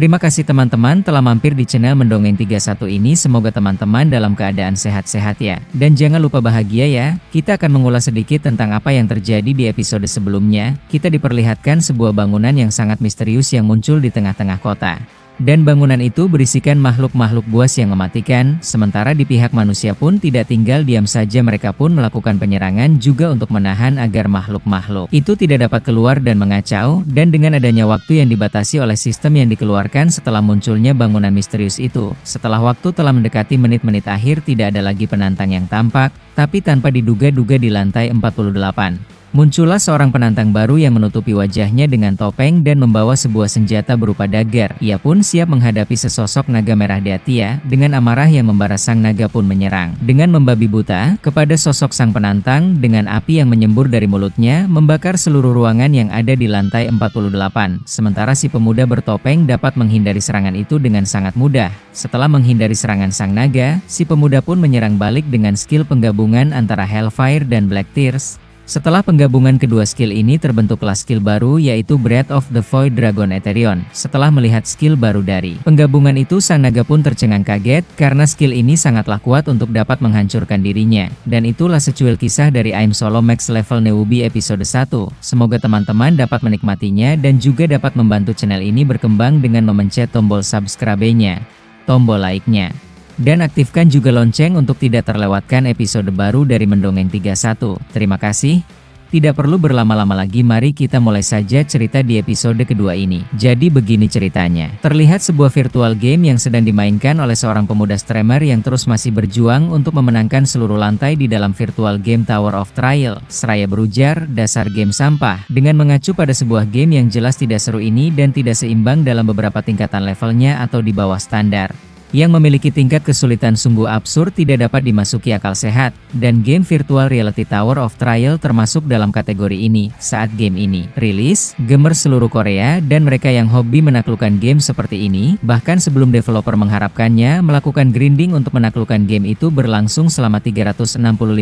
Terima kasih teman-teman telah mampir di channel Mendongeng 31 ini. Semoga teman-teman dalam keadaan sehat-sehat ya. Dan jangan lupa bahagia ya. Kita akan mengulas sedikit tentang apa yang terjadi di episode sebelumnya. Kita diperlihatkan sebuah bangunan yang sangat misterius yang muncul di tengah-tengah kota. Dan bangunan itu berisikan makhluk-makhluk buas yang mematikan, sementara di pihak manusia pun tidak tinggal diam saja, mereka pun melakukan penyerangan juga untuk menahan agar makhluk-makhluk itu tidak dapat keluar dan mengacau. Dan dengan adanya waktu yang dibatasi oleh sistem yang dikeluarkan setelah munculnya bangunan misterius itu, setelah waktu telah mendekati menit-menit akhir, tidak ada lagi penantang yang tampak, tapi tanpa diduga-duga di lantai 48. Muncullah seorang penantang baru yang menutupi wajahnya dengan topeng dan membawa sebuah senjata berupa dagger. Ia pun siap menghadapi sesosok naga merah di Atia. Dengan amarah yang membara, sang naga pun menyerang dengan membabi buta kepada sosok sang penantang, dengan api yang menyembur dari mulutnya membakar seluruh ruangan yang ada di lantai 48. Sementara si pemuda bertopeng dapat menghindari serangan itu dengan sangat mudah. Setelah menghindari serangan sang naga, si pemuda pun menyerang balik dengan skill penggabungan antara Hellfire dan Black Tears. Setelah penggabungan kedua skill ini terbentuklah skill baru, yaitu Breath of the Void Dragon Eterion. Setelah melihat skill baru dari penggabungan itu, sang naga pun tercengang kaget karena skill ini sangatlah kuat untuk dapat menghancurkan dirinya. Dan itulah secuil kisah dari I'm Solo Max Level Newbie episode 1. Semoga teman-teman dapat menikmatinya dan juga dapat membantu channel ini berkembang dengan memencet tombol subscribe-nya, tombol like-nya, dan aktifkan juga lonceng untuk tidak terlewatkan episode baru dari Mendongeng 31. Terima kasih. Tidak perlu berlama-lama lagi, mari kita mulai saja cerita di episode kedua ini. Jadi begini ceritanya. Terlihat sebuah virtual game yang sedang dimainkan oleh seorang pemuda streamer yang terus masih berjuang untuk memenangkan seluruh lantai di dalam virtual game Tower of Trial. Seraya berujar, dasar game sampah. Dengan mengacu pada sebuah game yang jelas tidak seru ini dan tidak seimbang dalam beberapa tingkatan levelnya atau di bawah standar, yang memiliki tingkat kesulitan sungguh absurd, tidak dapat dimasuki akal sehat, dan game virtual reality Tower of Trial termasuk dalam kategori ini. Saat game ini rilis, gamers seluruh Korea dan mereka yang hobi menaklukkan game seperti ini, bahkan sebelum developer mengharapkannya, melakukan grinding untuk menaklukkan game itu berlangsung selama 365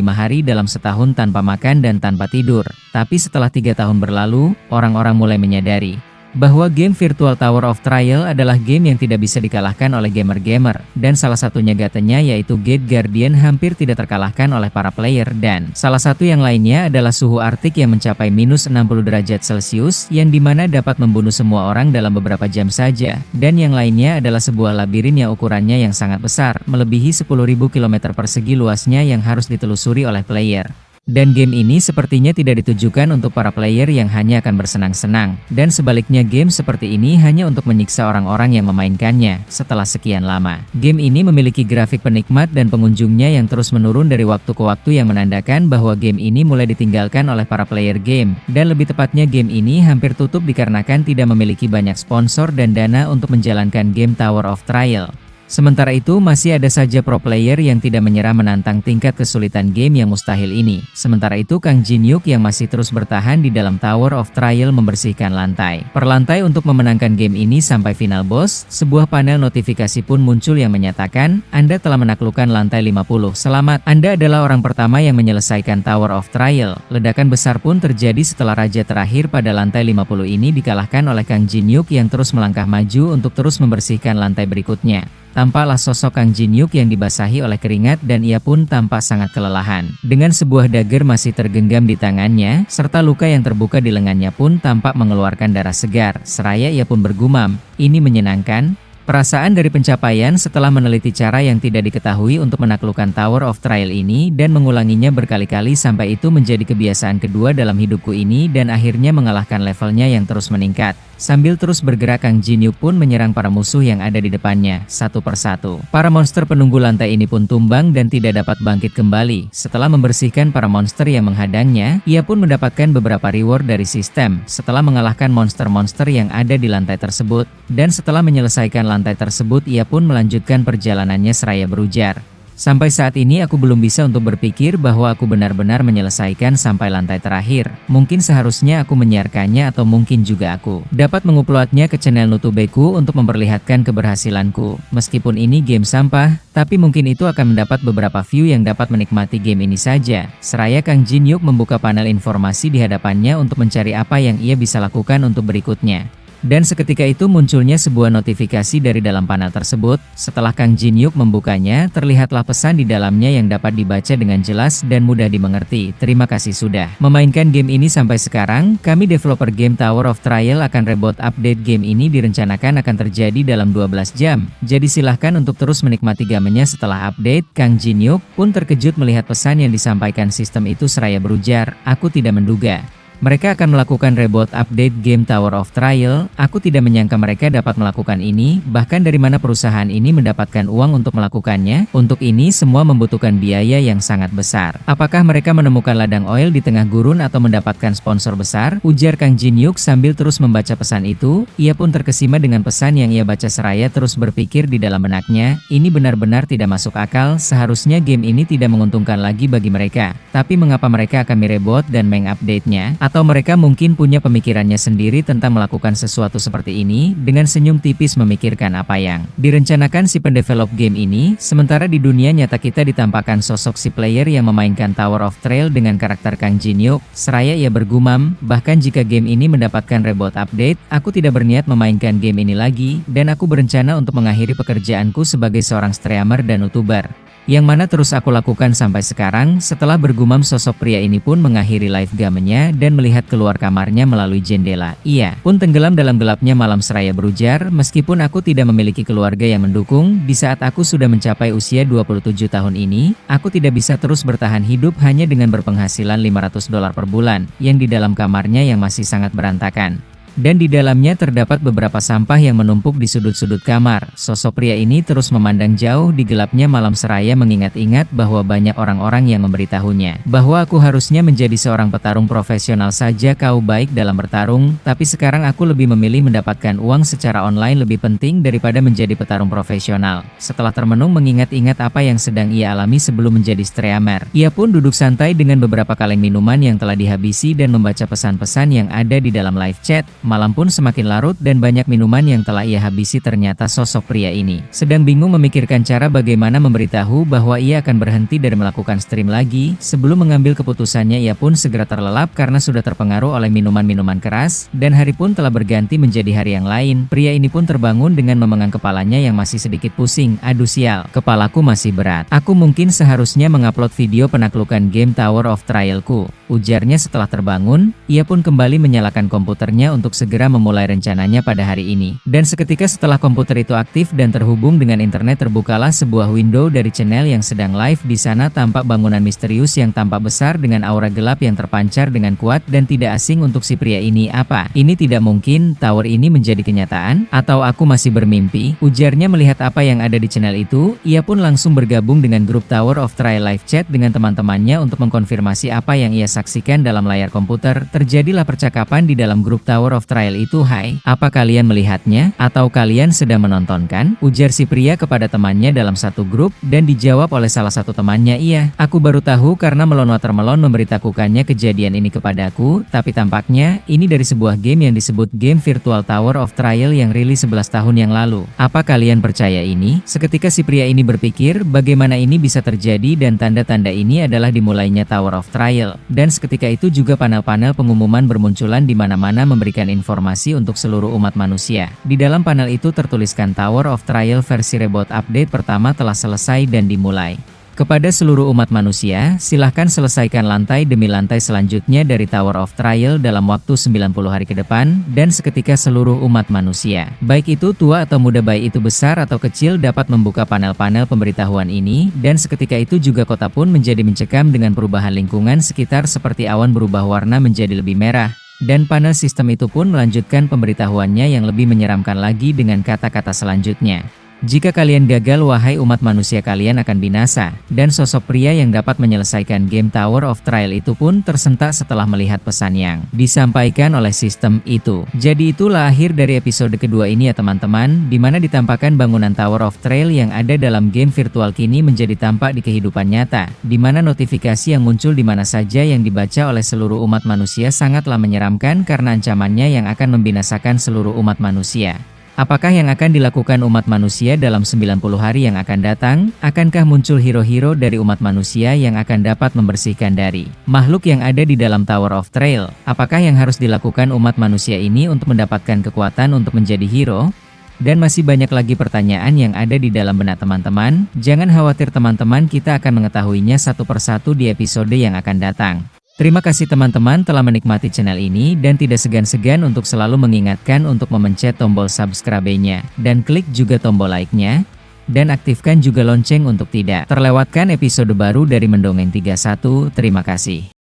hari dalam setahun tanpa makan dan tanpa tidur. Tapi setelah 3 tahun berlalu, orang-orang mulai menyadari bahwa game virtual Tower of Trial adalah game yang tidak bisa dikalahkan oleh gamer-gamer, dan salah satunya gatenya yaitu Gate Guardian hampir tidak terkalahkan oleh para player, dan salah satu yang lainnya adalah suhu Arktik yang mencapai minus 60 derajat Celcius yang dimana dapat membunuh semua orang dalam beberapa jam saja, dan yang lainnya adalah sebuah labirin yang ukurannya yang sangat besar, melebihi 10.000 km persegi luasnya yang harus ditelusuri oleh player. Dan game ini sepertinya tidak ditujukan untuk para player yang hanya akan bersenang-senang, dan sebaliknya game seperti ini hanya untuk menyiksa orang-orang yang memainkannya. Setelah sekian lama, game ini memiliki grafik penikmat dan pengunjungnya yang terus menurun dari waktu ke waktu, yang menandakan bahwa game ini mulai ditinggalkan oleh para player game, dan lebih tepatnya game ini hampir tutup dikarenakan tidak memiliki banyak sponsor dan dana untuk menjalankan game Tower of Trial. Sementara itu masih ada saja pro player yang tidak menyerah menantang tingkat kesulitan game yang mustahil ini. Sementara itu Kang Jin Hyuk yang masih terus bertahan di dalam Tower of Trial membersihkan lantai per lantai untuk memenangkan game ini sampai final boss. Sebuah panel notifikasi pun muncul yang menyatakan, Anda telah menaklukkan lantai 50. Selamat, Anda adalah orang pertama yang menyelesaikan Tower of Trial. Ledakan besar pun terjadi setelah raja terakhir pada lantai 50 ini dikalahkan oleh Kang Jin Hyuk yang terus melangkah maju untuk terus membersihkan lantai berikutnya. Tampaklah sosok Kang Jin Hyuk yang dibasahi oleh keringat dan ia pun tampak sangat kelelahan. Dengan sebuah dagger masih tergenggam di tangannya, serta luka yang terbuka di lengannya pun tampak mengeluarkan darah segar. Seraya ia pun bergumam, ini menyenangkan. Perasaan dari pencapaian setelah meneliti cara yang tidak diketahui untuk menaklukkan Tower of Trial ini dan mengulanginya berkali-kali sampai itu menjadi kebiasaan kedua dalam hidupku ini, dan akhirnya mengalahkan levelnya yang terus meningkat. Sambil terus bergerak, Kang Jin Hyuk pun menyerang para musuh yang ada di depannya, satu persatu. Para monster penunggu lantai ini pun tumbang dan tidak dapat bangkit kembali. Setelah membersihkan para monster yang menghadangnya, ia pun mendapatkan beberapa reward dari sistem. Setelah mengalahkan monster-monster yang ada di lantai tersebut, dan setelah menyelesaikan lantai tersebut, ia pun melanjutkan perjalanannya seraya berujar, Sampai saat ini aku belum bisa untuk berpikir bahwa aku benar-benar menyelesaikan sampai lantai terakhir. Mungkin seharusnya aku menyiarkannya atau mungkin juga aku dapat menguploadnya ke channel Nutubeku untuk memperlihatkan keberhasilanku. Meskipun ini game sampah, tapi mungkin itu akan mendapat beberapa view yang dapat menikmati game ini saja. Seraya Kang Jin Hyuk membuka panel informasi di hadapannya untuk mencari apa yang ia bisa lakukan untuk berikutnya. Dan seketika itu munculnya sebuah notifikasi dari dalam panel tersebut. Setelah Kang Jin Hyuk membukanya, terlihatlah pesan di dalamnya yang dapat dibaca dengan jelas dan mudah dimengerti. Terima kasih sudah memainkan game ini sampai sekarang. Kami developer game Tower of Trial akan reboot update game ini direncanakan akan terjadi dalam 12 jam. Jadi silahkan untuk terus menikmati gamenya setelah update. Kang Jin Hyuk pun terkejut melihat pesan yang disampaikan sistem itu seraya berujar, "Aku tidak menduga mereka akan melakukan reboot update game Tower of Trial. Aku tidak menyangka mereka dapat melakukan ini, bahkan dari mana perusahaan ini mendapatkan uang untuk melakukannya. Untuk ini semua membutuhkan biaya yang sangat besar. Apakah mereka menemukan ladang oil di tengah gurun atau mendapatkan sponsor besar?" ujar Kang Jin Hyuk sambil terus membaca pesan itu. Ia pun terkesima dengan pesan yang ia baca seraya terus berpikir di dalam benaknya, ini benar-benar tidak masuk akal. Seharusnya game ini tidak menguntungkan lagi bagi mereka. Tapi mengapa mereka akan mereboot dan mengupdate-nya? Atau mereka mungkin punya pemikirannya sendiri tentang melakukan sesuatu seperti ini. Dengan senyum tipis memikirkan apa yang direncanakan si pendevelop game ini. Sementara di dunia nyata kita ditampakkan sosok si player yang memainkan Tower of Trial dengan karakter Kang Jin Hyuk. Seraya ia bergumam, bahkan jika game ini mendapatkan reboot update, aku tidak berniat memainkan game ini lagi, dan aku berencana untuk mengakhiri pekerjaanku sebagai seorang streamer dan YouTuber, yang mana terus aku lakukan sampai sekarang. Setelah bergumam, sosok pria ini pun mengakhiri live gamenya dan melihat keluar kamarnya melalui jendela. Ia pun tenggelam dalam gelapnya malam seraya berujar, meskipun aku tidak memiliki keluarga yang mendukung, di saat aku sudah mencapai usia 27 tahun ini, aku tidak bisa terus bertahan hidup hanya dengan berpenghasilan $500 per bulan, yang di dalam kamarnya yang masih sangat berantakan. Dan di dalamnya terdapat beberapa sampah yang menumpuk di sudut-sudut kamar. Sosok pria ini terus memandang jauh di gelapnya malam seraya mengingat-ingat bahwa banyak orang-orang yang memberitahunya bahwa aku harusnya menjadi seorang petarung profesional saja. Kau baik dalam bertarung, tapi sekarang aku lebih memilih mendapatkan uang secara online lebih penting daripada menjadi petarung profesional. Setelah termenung mengingat-ingat apa yang sedang ia alami sebelum menjadi streamer, ia pun duduk santai dengan beberapa kaleng minuman yang telah dihabisi dan membaca pesan-pesan yang ada di dalam live chat. Malam pun semakin larut dan banyak minuman yang telah ia habisi. Ternyata sosok pria ini sedang bingung memikirkan cara bagaimana memberitahu bahwa ia akan berhenti dari melakukan stream lagi. Sebelum mengambil keputusannya, ia pun segera terlelap karena sudah terpengaruh oleh minuman-minuman keras, dan hari pun telah berganti menjadi hari yang lain. Pria ini pun terbangun dengan memegang kepalanya yang masih sedikit pusing. Aduh sial, kepalaku masih berat. Aku mungkin seharusnya mengupload video penaklukan game Tower of Trialku, ujarnya setelah terbangun. Ia pun kembali menyalakan komputernya untuk segera memulai rencananya pada hari ini. Dan seketika setelah komputer itu aktif dan terhubung dengan internet, terbukalah sebuah window dari channel yang sedang live. Di sana tampak bangunan misterius yang tampak besar dengan aura gelap yang terpancar dengan kuat dan tidak asing untuk si pria ini. Apa ini? Tidak mungkin tower ini menjadi kenyataan, atau aku masih bermimpi, ujarnya melihat apa yang ada di channel itu. Ia pun langsung bergabung dengan grup Tower of Trial live chat dengan teman-temannya untuk mengkonfirmasi apa yang ia saksikan dalam layar komputer. Terjadilah percakapan di dalam grup Tower of Trial itu. "Hai, apa kalian melihatnya? Atau kalian sedang menontonkan?" ujar si pria kepada temannya dalam satu grup, dan dijawab oleh salah satu temannya, "Iya, aku baru tahu karena Melon Watermelon memberitakukannya kejadian ini kepadaku, tapi tampaknya ini dari sebuah game yang disebut game virtual Tower of Trial yang rilis 11 tahun yang lalu. Apa kalian percaya ini?" Seketika si pria ini berpikir bagaimana ini bisa terjadi, dan tanda-tanda ini adalah dimulainya Tower of Trial. Dan seketika itu juga panel-panel pengumuman bermunculan di mana-mana memberikan informasi untuk seluruh umat manusia. Di dalam panel itu tertuliskan Tower of Trial versi reboot update pertama telah selesai dan dimulai. Kepada seluruh umat manusia, silahkan selesaikan lantai demi lantai selanjutnya dari Tower of Trial dalam waktu 90 hari ke depan, dan seketika seluruh umat manusia, baik itu tua atau muda, baik itu besar atau kecil, dapat membuka panel-panel pemberitahuan ini, dan seketika itu juga kota pun menjadi mencekam dengan perubahan lingkungan sekitar seperti awan berubah warna menjadi lebih merah. Dan panel sistem itu pun melanjutkan pemberitahuannya yang lebih menyeramkan lagi dengan kata-kata selanjutnya. "Jika kalian gagal, wahai umat manusia, kalian akan binasa." Dan sosok pria yang dapat menyelesaikan game Tower of Trial itu pun tersentak setelah melihat pesan yang disampaikan oleh sistem itu. Jadi itulah akhir dari episode kedua ini ya teman-teman, di mana ditampakkan bangunan Tower of Trial yang ada dalam game virtual kini menjadi tampak di kehidupan nyata, di mana notifikasi yang muncul di mana saja yang dibaca oleh seluruh umat manusia sangatlah menyeramkan karena ancamannya yang akan membinasakan seluruh umat manusia. Apakah yang akan dilakukan umat manusia dalam 90 hari yang akan datang? Akankah muncul hero-hero dari umat manusia yang akan dapat membersihkan dari makhluk yang ada di dalam Tower of Trail? Apakah yang harus dilakukan umat manusia ini untuk mendapatkan kekuatan untuk menjadi hero? Dan masih banyak lagi pertanyaan yang ada di dalam benak teman-teman. Jangan khawatir teman-teman, kita akan mengetahuinya satu persatu di episode yang akan datang. Terima kasih teman-teman telah menikmati channel ini dan tidak segan-segan untuk selalu mengingatkan untuk memencet tombol subscribe-nya dan klik juga tombol like-nya dan aktifkan juga lonceng untuk tidak terlewatkan episode baru dari Mendongeng 31. Terima kasih.